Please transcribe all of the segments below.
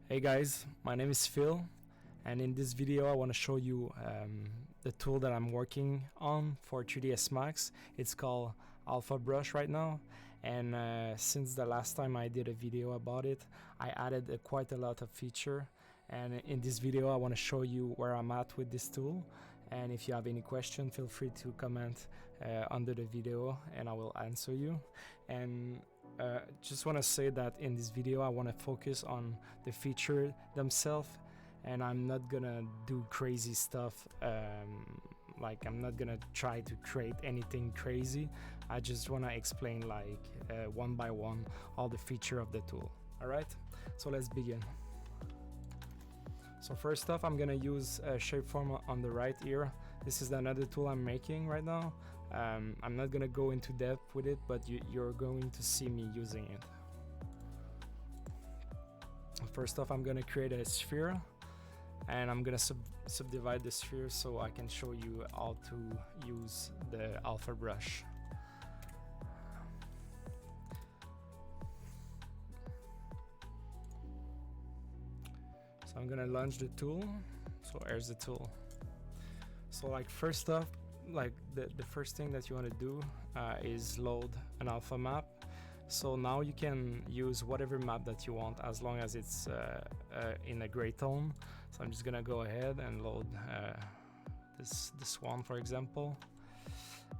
Hey guys, my name is Phil, and in this video I want to show you the tool that I'm working on for 3ds Max. It's called Alpha Brush right now, and since the last time I did a video about it, I added quite a lot of feature, and in this video I want to show you where I'm at with this tool. And if you have any question, feel free to comment under the video and I will answer you. And just want to say that in this video I want to focus on the feature themselves, and I'm not gonna do crazy stuff. Like I'm not gonna try to create anything crazy. I just want to explain like one by one all the feature of the tool. Alright, so let's begin. So first off, I'm gonna use Shapeform on the right here. This is another tool I'm making right now. I'm not gonna go into depth with it, but you're going to see me using it. First off, I'm gonna create a sphere, and I'm gonna subdivide the sphere so I can show you how to use the Alpha Brush. So I'm gonna launch the tool. So here's the tool. So like first off, like the first thing that you want to do is load an alpha map. So now you can use whatever map that you want as long as it's in a gray tone. So I'm just gonna go ahead and load this one, for example.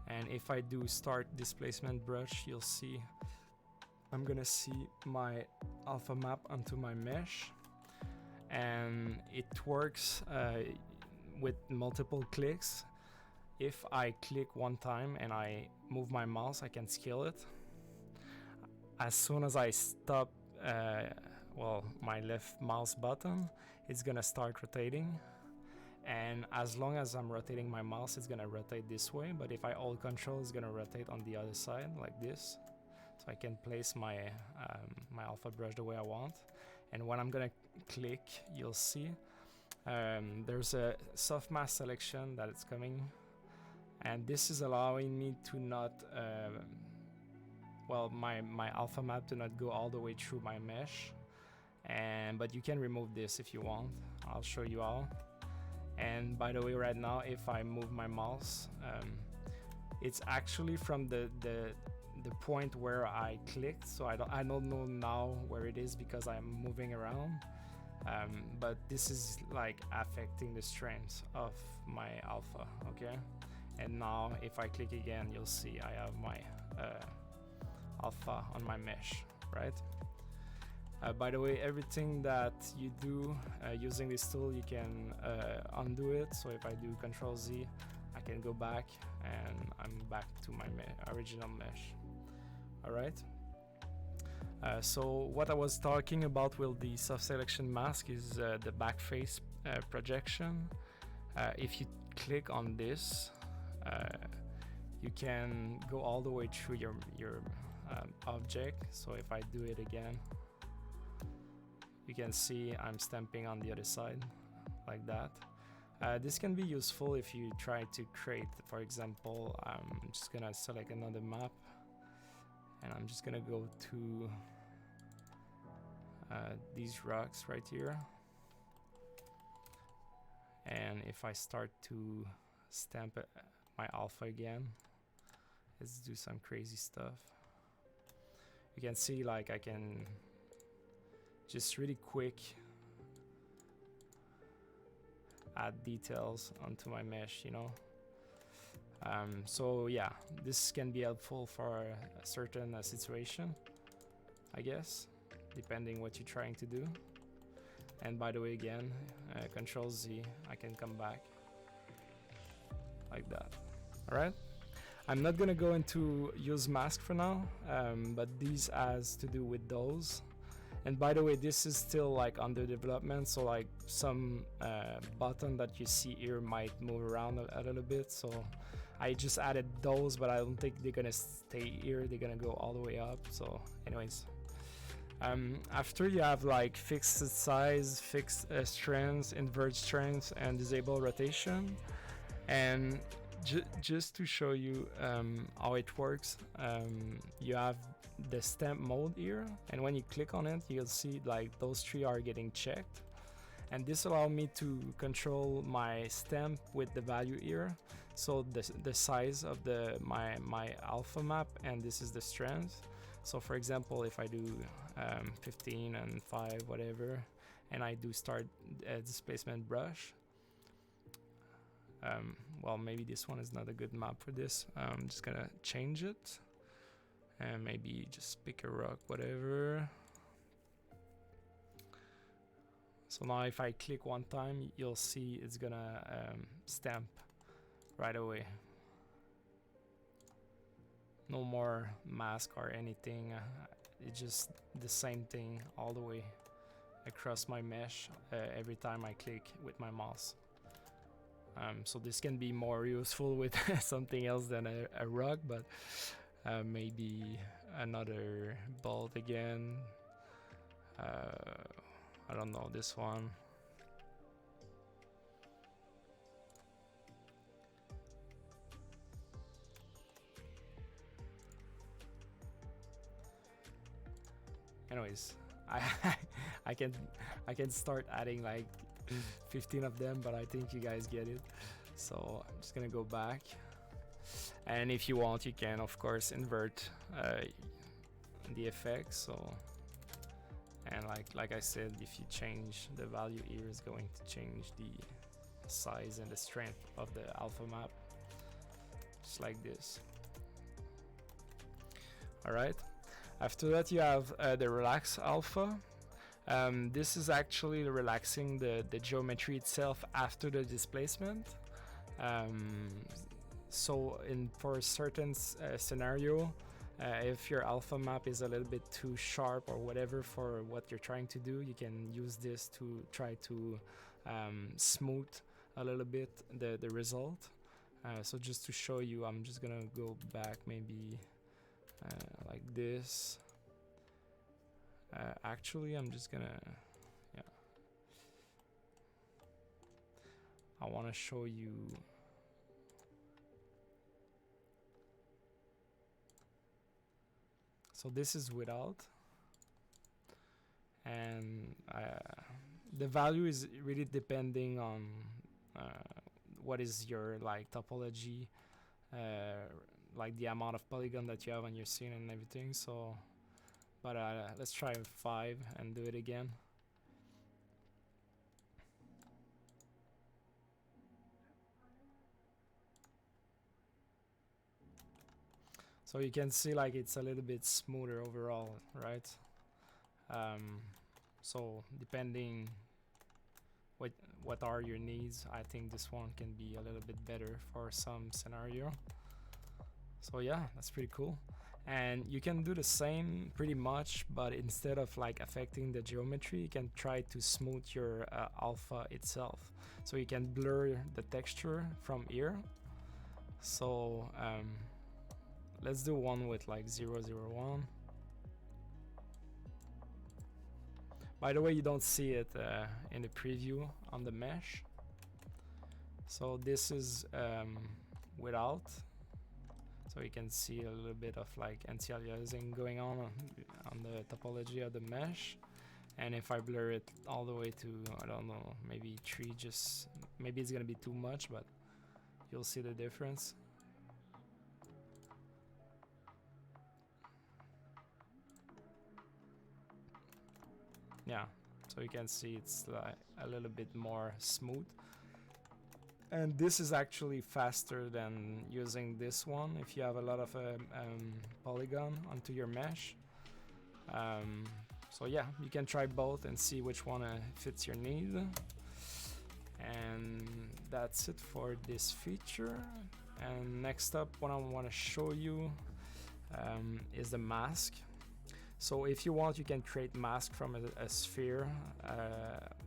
And if I do start displacement brush, you'll see I'm gonna see my alpha map onto my mesh, and it works with multiple clicks. If I click one time and I move my mouse, I can scale it. As soon as I stop my left mouse button, it's gonna start rotating, and as long as I'm rotating my mouse, it's gonna rotate this way. But if I hold control, it's gonna rotate on the other side like this, so I can place my my alpha brush the way I want. And when I'm gonna click, you'll see there's a soft mask selection that is coming, and this is allowing me to not my alpha map to not go all the way through my mesh. But you can remove this if you want. I'll show you how. And by the way, right now if I move my mouse, it's actually from the point where I clicked, so I don't know now where it is because I'm moving around. But this is like affecting the strength of my alpha, okay? And now if I click again, you'll see I have my alpha on my mesh, right? By the way, everything that you do using this tool, you can undo it. So if I do Control Z, I can go back and I'm back to my original mesh. All right. So what I was talking about with the soft selection mask is the back face projection. If you click on this, you can go all the way through your object. So if I do it again, you can see I'm stamping on the other side like that. This can be useful if you try to create, for example, I'm just gonna select another map, and I'm just gonna go to these rocks right here, and if I start to stamp my alpha again, let's do some crazy stuff. You can see like I can just really quick add details onto my mesh, you know. So yeah, this can be helpful for a certain situation, I guess, depending what you're trying to do. And by the way, again, Control Z, I can come back like that. All right. I'm not gonna go into use mask for now, but these has to do with those. And by the way, this is still like under development, so like some button that you see here might move around a little bit. So I just added those, but I don't think they're gonna stay here. They're gonna go all the way up. So anyways, after you have like fixed size, fixed strengths, invert strengths, and disable rotation, and just to show you how it works, you have the stamp mode here, and when you click on it, you'll see like those three are getting checked, and this allows me to control my stamp with the value here. So the size of my alpha map, and this is the strength. So for example, if I do 15 and 5 whatever, and I do start displacement brush, well, maybe this one is not a good map for this. I'm just gonna change it and maybe just pick a rock, whatever. So now if I click one time, you'll see it's gonna stamp right away. No more mask or anything. It's just the same thing all the way across my mesh every time I click with my mouse. So this can be more useful with something else than a rug, but maybe another bolt again. I don't know, this one. Anyways, I can start adding like 15 of them, but I think you guys get it. So I'm just gonna go back, and if you want, you can of course invert the effect. So, and like I said, if you change the value here, it's going to change the size and the strength of the alpha map, just like this. All right. After that, you have the relax alpha. This is actually relaxing the geometry itself after the displacement. So for a certain scenario, if your alpha map is a little bit too sharp or whatever for what you're trying to do, you can use this to try to smooth a little bit the result. So just to show you, I'm just gonna go back maybe like this. Actually, I'm just gonna, yeah, I want to show you. So this is without, and the value is really depending on what is your like topology, like the amount of polygon that you have on your scene and everything. So, but let's try 5 and do it again. So you can see like it's a little bit smoother overall, right? So depending what are your needs, I think this one can be a little bit better for some scenario. So yeah, that's pretty cool. And you can do the same pretty much, but instead of like affecting the geometry, you can try to smooth your alpha itself. So you can blur the texture from here. So let's do one with like 001. By the way, you don't see it in the preview on the mesh. So this is without. So you can see a little bit of like anti-aliasing going on the topology of the mesh. And if I blur it all the way to, I don't know, maybe 3, just maybe it's gonna be too much, but you'll see the difference. Yeah, so you can see it's like a little bit more smooth. And this is actually faster than using this one if you have a lot of polygon onto your mesh. So yeah, you can try both and see which one fits your need. And that's it for this feature. And next up, what I want to show you is the mask. So if you want, you can create mask from a sphere.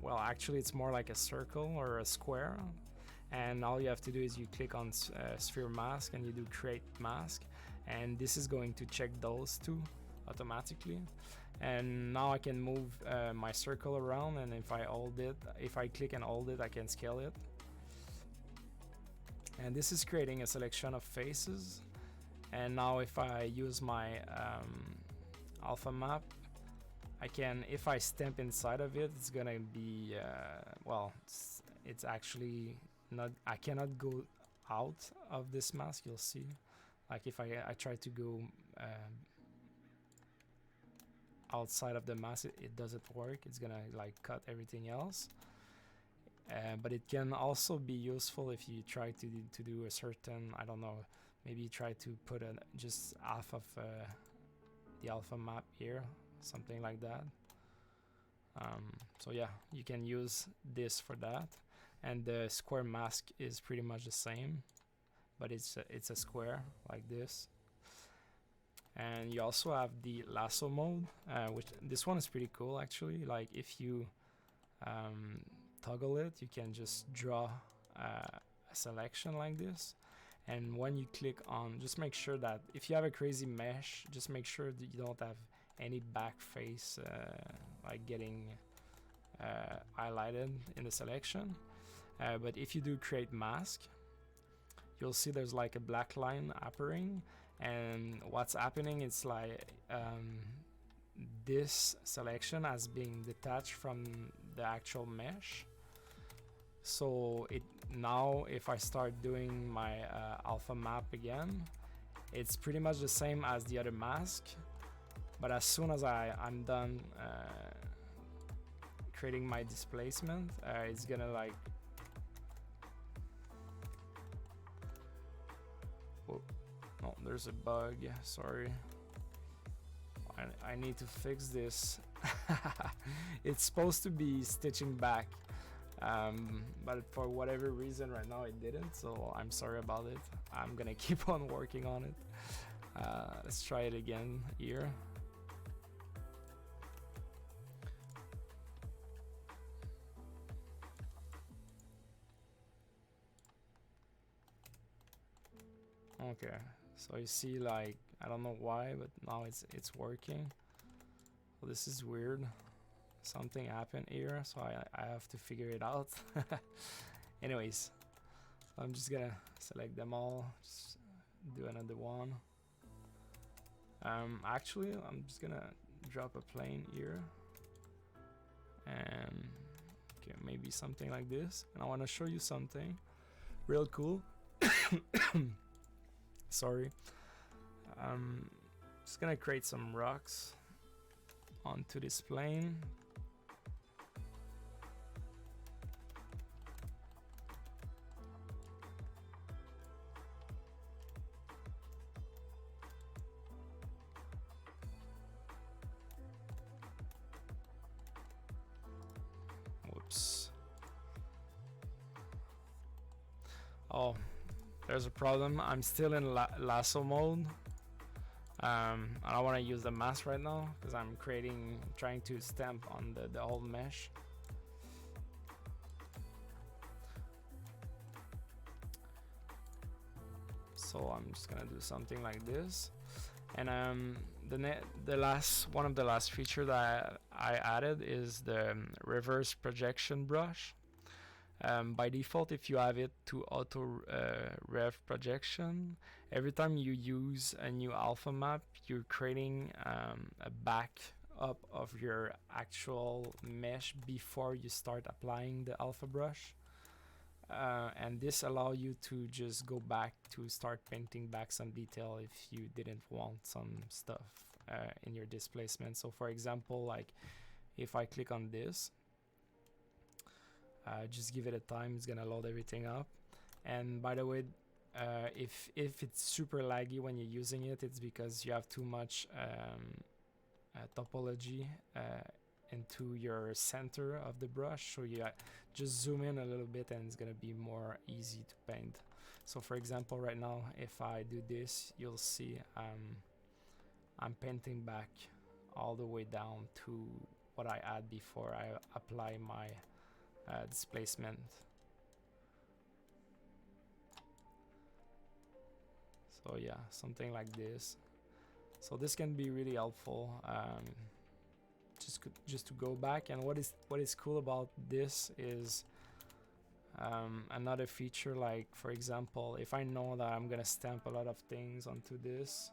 Well, actually it's more like a circle or a square. And all you have to do is you click on sphere mask and you do create mask. And this is going to check those two automatically. And now I can move my circle around, and if I click and hold it, I can scale it. And this is creating a selection of faces. And now if I use my alpha map, I can, if I stamp inside of it, it's gonna be well, it's actually not, I cannot go out of this mask. You'll see, like if I try to go outside of the mask, it doesn't work. It's gonna like cut everything else. But it can also be useful if you try to do a certain, I don't know, maybe try to put just half of the alpha map here, something like that. So yeah, you can use this for that. And the square mask is pretty much the same, but it's a square like this. And you also have the lasso mode, which this one is pretty cool actually. Like if you toggle it, you can just draw a selection like this. And when you click on, just make sure that if you have a crazy mesh, just make sure that you don't have any back face like getting highlighted in the selection. But if you do create mask, you'll see there's like a black line appearing, and what's happening is like this selection as being detached from the actual mesh. So it now, if I start doing my alpha map again, it's pretty much the same as the other mask, but as soon as I'm done creating my displacement, it's gonna like, oh no, there's a bug, sorry, I need to fix this. It's supposed to be stitching back, but for whatever reason right now it didn't, so I'm sorry about it. I'm gonna keep on working on it. Let's try it again here. Okay, so you see, like, I don't know why, but now it's working. Well, this is weird. Something happened here, so I have to figure it out. Anyways, so I'm just gonna select them all, just do another one. Actually, I'm just gonna drop a plane here, and okay, maybe something like this. And I want to show you something real cool. Sorry. Just gonna create some rocks onto this plane. Whoops. Oh, there's a problem. I'm still in lasso mode. I don't want to use the mask right now because I'm trying to stamp on the whole mesh. So I'm just gonna do something like this. And one of the last feature that I added is the reverse projection brush. By default, if you have it to auto rev projection, every time you use a new alpha map, you're creating a backup of your actual mesh before you start applying the alpha brush. And this allows you to just go back to start painting back some detail if you didn't want some stuff in your displacement. So for example, like if I click on this, just give it a time, it's gonna load everything up. And by the way, if it's super laggy when you're using it, it's because you have too much topology into your center of the brush. So you just zoom in a little bit and it's gonna be more easy to paint. So for example, right now, if I do this, you'll see I'm painting back all the way down to what I had before I apply my displacement. So yeah, something like this. So this can be really helpful, just to go back. And what is cool about this is another feature, like for example, if I know that I'm gonna stamp a lot of things onto this,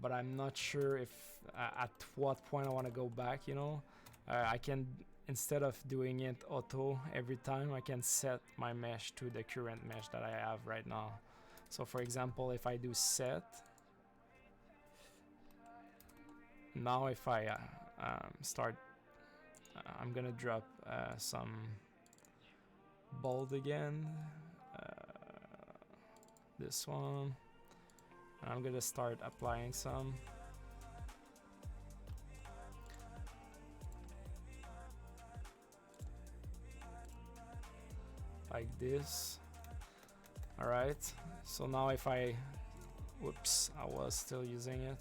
but I'm not sure if at what point I want to go back, you know. I can, instead of doing it auto every time, I can set my mesh to the current mesh that I have right now. So for example, if I do set, now if I start, I'm gonna drop some bold again, this one, and I'm gonna start applying some. Like this. Alright, so now if I, whoops, I was still using it.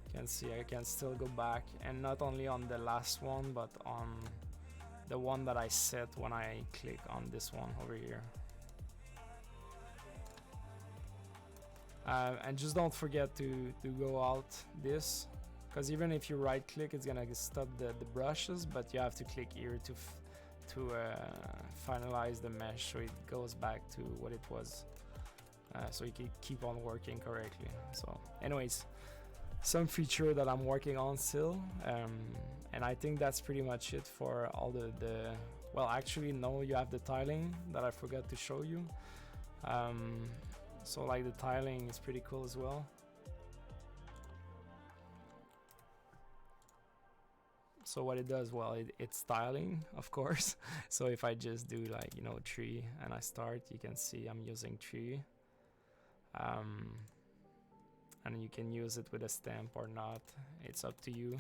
You can see I can still go back, and not only on the last one, but on the one that I set when I click on this one over here. And just don't forget to go out this, because even if you right click, it's gonna stop the brushes, but you have to click here to finalize the mesh so it goes back to what it was, so you can keep on working correctly. So anyways, some feature that I'm working on still, and I think that's pretty much it for all the well, actually no, you have the tiling that I forgot to show you. So like the tiling is pretty cool as well. So what it does, well, it's tiling, of course. So if I just do like, you know, tree and I start, you can see I'm using tree. And you can use it with a stamp or not, it's up to you.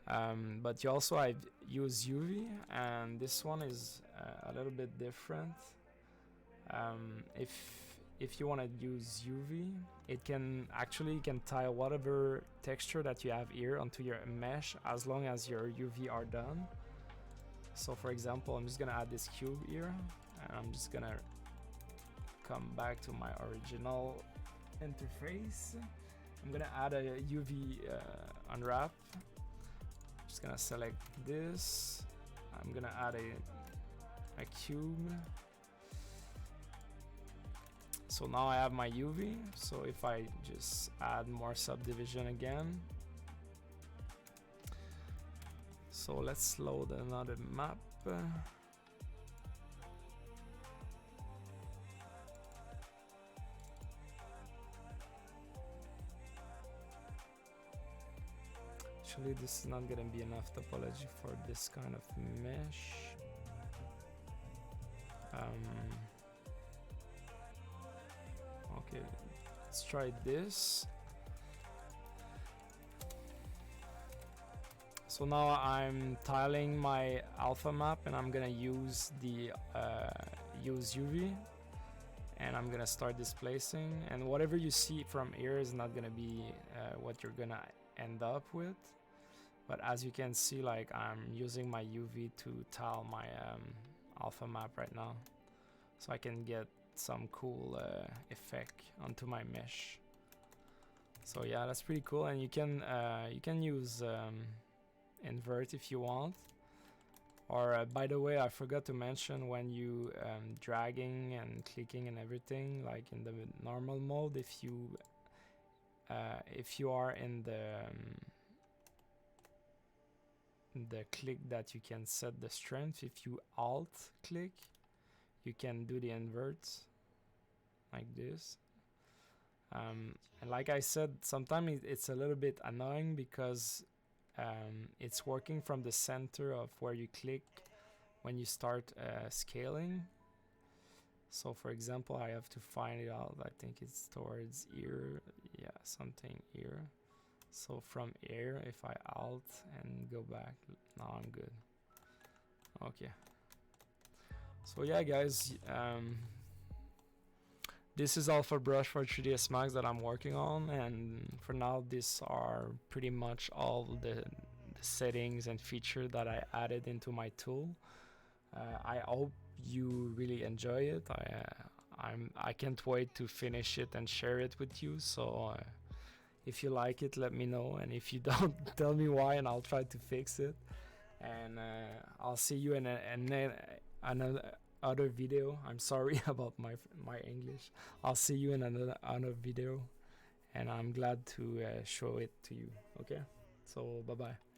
But you also, I use UV, and this one is a little bit different. If you want to use UV, it can actually, you can tile whatever texture that you have here onto your mesh as long as your UV are done. So for example, I'm just gonna add this cube here, and I'm just gonna come back to my original interface. I'm gonna add a UV unwrap. I'm just gonna select this. I'm gonna add a cube. So now I have my UV. So if I just add more subdivision again. So let's load another map. Actually, this is not gonna be enough topology for this kind of mesh. Okay, let's try this. So now I'm tiling my alpha map, and I'm gonna use the use UV, and I'm gonna start displacing, and whatever you see from here is not gonna be what you're gonna end up with. But as you can see, like, I'm using my UV to tile my alpha map right now, so I can get some cool effect onto my mesh. So yeah, that's pretty cool, and you can use invert if you want. Or by the way, I forgot to mention, when you dragging and clicking and everything, like in the normal mode, if you are in the click that you can set the strength, if you alt click, you can do the inverts like this. And like I said, sometimes it's a little bit annoying because it's working from the center of where you click when you start scaling. So for example, I have to find it out. I think it's towards here. Yeah, something here. So from here, if I alt and go back, now I'm good. Okay. So yeah, guys, this is all for brush for 3ds Max that I'm working on, and for now these are pretty much all the settings and features that I added into my tool. I hope you really enjoy it. I can't wait to finish it and share it with you. So if you like it, let me know, and if you don't, tell me why, and I'll try to fix it. and I'll see you in another other video. I'm sorry about my English. I'll see you in another video, and I'm glad to show it to you. Okay, so bye bye.